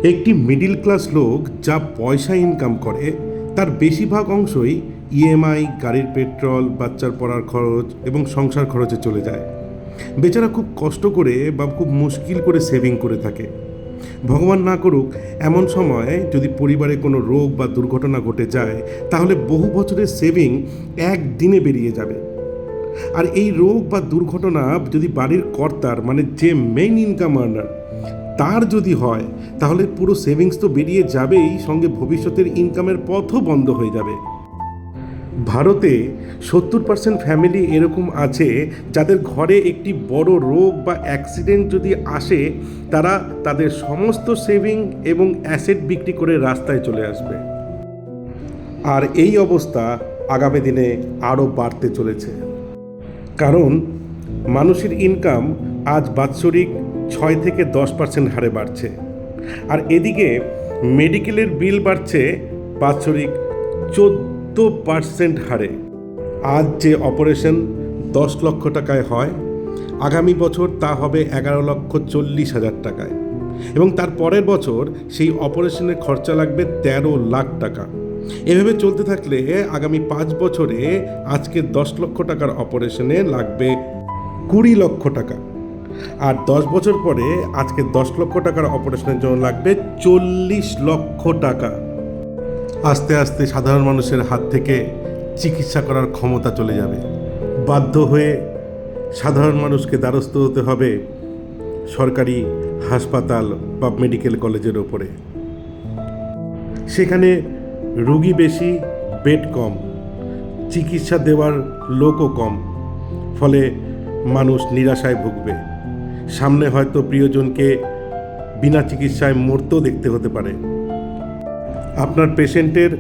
একটি middle class লোক যা পয়সা ইনকাম করে তার বেশিরভাগ অংশই ইএমআই, গাড়ির পেট্রোল, বাচ্চার পড়ার খরচ এবং সংসার খরচে চলে যায়। বেচারা খুব কষ্ট করে বা খুব মুশকিল করে সেভিং করে থাকে। ভগবান না করুক, এমন সময় যদি পরিবারে কোনো রোগ বা দুর্ঘটনা ঘটে যায় তাহলে বহু বছরের সেভিং একদিনে বেরিয়ে যাবে। আর এই রোগ বা দুর্ঘটনা যদি বাড়ির কর্তার মানে যে মেইন ইনকাম আর্নার তার যদি হয় তাহলে পুরো সেভিংস তো বেরিয়ে যাবেই, সঙ্গে ভবিষ্যতের ইনকামের পথও বন্ধ হয়ে যাবে। ভারতে 70% ফ্যামিলি এরকম আছে যাদের ঘরে একটি বড় রোগ বা অ্যাক্সিডেন্ট যদি আসে তারা তাদের সমস্ত সেভিং এবং অ্যাসেট বিক্রি করে রাস্তায় চলে আসবে। আর এই অবস্থা আগামী দিনে আরও বাড়তে চলেছে, কারণ মানুষের ইনকাম আজ বাৎসরিক 6 থেকে 10% হারে বাড়ছে। আর এদিকে মেডিকেলের বিল বাড়ছে বাৎসরিক 14% হারে। আজ যে অপারেশন 10 লক্ষ টাকায় হয়, আগামী বছর তা হবে 11,40,000 টাকায়, এবং তার পরের বছর সেই অপারেশনের খরচা লাগবে 13 লাখ টাকা। এভাবে চলতে থাকলে আগামী 5 বছরে আজকে 10 লক্ষ টাকার অপারেশনে লাগবে 20 লক্ষ টাকা, আর 10 বছর পরে আজকে 10 লক্ষ টাকার অপারেশনের জন্য লাগবে 40 লক্ষ টাকা। আস্তে আস্তে সাধারণ মানুষের হাত থেকে চিকিৎসা করার ক্ষমতা চলে যাবে। বাধ্য হয়ে সাধারণ মানুষকে দ্বারস্থ হতে হবে সরকারি হাসপাতাল বা মেডিকেল কলেজের ওপরে। সেখানে রোগী বেশি, বেড কম, চিকিৎসা দেওয়ার লোকও কম, ফলে মানুষ নিরাশায় ভুগবে। সামনে হয়তো প্রিয়জনকে বিনা চিকিৎসায় মরতেও দেখতে হতে পারে। আপনার পেশেন্টের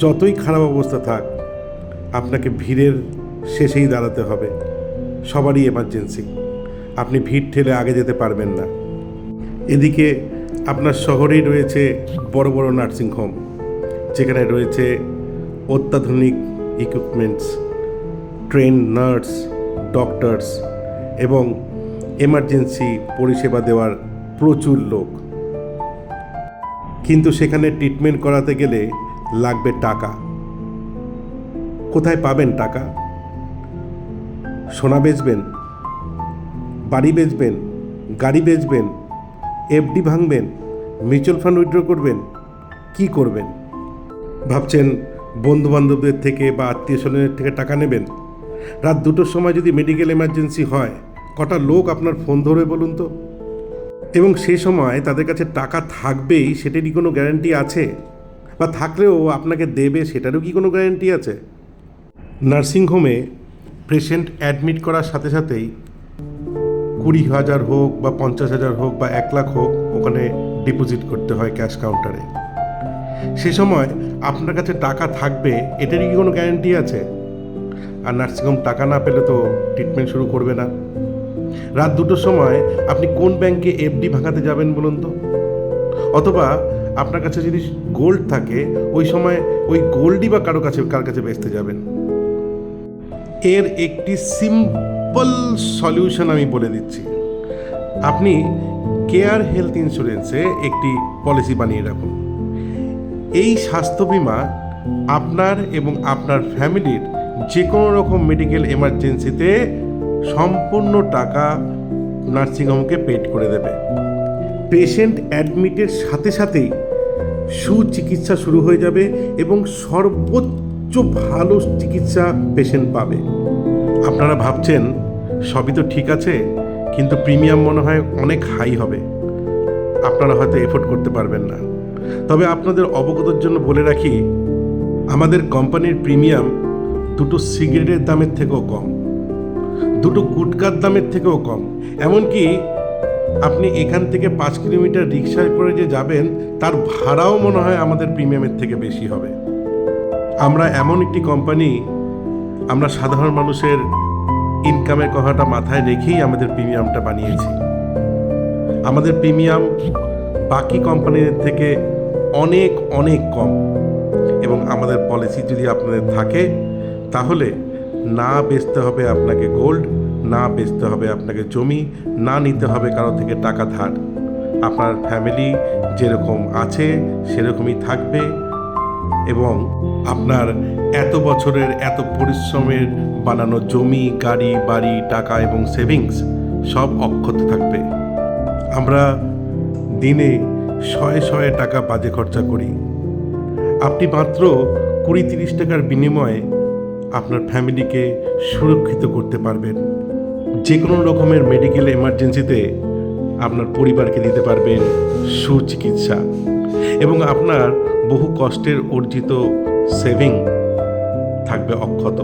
যতই খারাপ অবস্থা থাক, আপনাকে ভিড়ের শেষেই দাঁড়াতে হবে। সবারই এমার্জেন্সি, আপনি ভিড় ঠেলে আগে যেতে পারবেন না। এদিকে আপনার শহরেই রয়েছে বড় বড় নার্সিংহোম, যেখানে রয়েছে অত্যাধুনিক ইকুইপমেন্টস, ট্রেন নার্স, ডক্টরস এবং এমার্জেন্সি পরিষেবা দেওয়ার প্রচুর লোক। কিন্তু সেখানে ট্রিটমেন্ট করাতে গেলে লাগবে টাকা। কোথায় পাবেন টাকা? সোনা বেচবেন, বাড়ি বেচবেন, গাড়ি বেচবেন, এফডি ভাঙবেন, মিউচুয়াল ফান্ড উইথড্র করবেন, কি করবেন? ভাবছেন বন্ধুবান্ধবদের থেকে বা আত্মীয় স্বজনের থেকে টাকা নেবেন? রাত 2টোর সময় যদি মেডিকেল এমার্জেন্সি হয়, কটা লোক আপনার ফোন ধরে বলুন তো? এবং সে সময় তাদের কাছে টাকা থাকবেই সেটারই কোনো গ্যারান্টি আছে? বা থাকলেও আপনাকে দেবে সেটারও কি কোনো গ্যারান্টি আছে? নার্সিংহোমে পেশেন্ট অ্যাডমিট করার সাথে সাথেই 20,000 হোক বা 50,000 হোক বা 1 লাখ হোক ওখানে ডিপোজিট করতে হয় ক্যাশ কাউন্টারে। সে সময় আপনার কাছে টাকা থাকবে এটারই কি কোনো গ্যারান্টি আছে? আর নার্সিংহোম টাকা না পেলে তো ট্রিটমেন্ট শুরু করবে না। রাত 2টোর সময় আপনি কোন ব্যাংকে এফডি ভাঙাতে যাবেন বলুন তো? অথবা আপনার কাছে যদি গোল্ড থাকে, ওই সময় ওই গোল্ডই বা কার কাছে বেচতে যাবেন? এর একটি সিম্পল সলিউশন আমি বলে দিচ্ছি। আপনি কেয়ার হেলথ ইন্স্যুরেন্সে একটি পলিসি বানিয়ে রাখুন। এই স্বাস্থ্য বিমা আপনার এবং আপনার ফ্যামিলির যে কোনো রকম মেডিকেল এমার্জেন্সিতে সম্পূর্ণ টাকা নার্সিংহোমকে পেড করে দেবে। পেশেন্ট অ্যাডমিটের সাথে সাথেই সুচিকিৎসা শুরু হয়ে যাবে এবং সর্বোচ্চ ভালো চিকিৎসা পেশেন্ট পাবে। আপনারা ভাবছেন সবই তো ঠিক আছে, কিন্তু প্রিমিয়াম মনে হয় অনেক হাই হবে, আপনারা হয়তো এফোর্ড করতে পারবেন না। তবে আপনাদের অবগতির জন্য বলে রাখি, আমাদের কোম্পানির প্রিমিয়াম 2টো সিগারেটের দামের থেকেও কম, 2টো গুটকার দামের থেকেও কম। এমনকি আপনি এখান থেকে 5 কিলোমিটার রিক্সায় করে যে যাবেন তার ভাড়াও মনে হয় আমাদের প্রিমিয়ামের থেকে বেশি হবে। আমরা এমন একটি কোম্পানি, আমরা সাধারণ মানুষের ইনকামের কথাটা মাথায় রেখেই আমাদের প্রিমিয়ামটা বানিয়েছি। আমাদের প্রিমিয়াম বাকি কোম্পানিদের থেকে অনেক অনেক কম, এবং আমাদের পলিসি যদি আপনাদের থাকে তাহলে না বেচতে হবে আপনাকে গোল্ড, না বেচতে হবে আপনাকে জমি, না নিতে হবে কারো থেকে টাকা ধার। আপনার ফ্যামিলি যেরকম আছে সেরকমই থাকবে এবং আপনার এত বছরের এত পরিশ্রমের বানানো জমি, গাড়ি, বাড়ি, টাকা এবং সেভিংস সব অক্ষত থাকবে। আমরা দিনে শয়ে শয়ে টাকা বাজে খরচা করি। আপনি মাত্র 20-30 টাকার বিনিময়ে আপনার ফ্যামিলিকে সুরক্ষিত করতে পারবেন। যে কোনো রকমের মেডিকেল এমার্জেন্সিতে আপনার পরিবারকে দিতে পারবেন সুচিকিৎসা এবং আপনার বহু কষ্টের অর্জিত সেভিং থাকবে অক্ষত।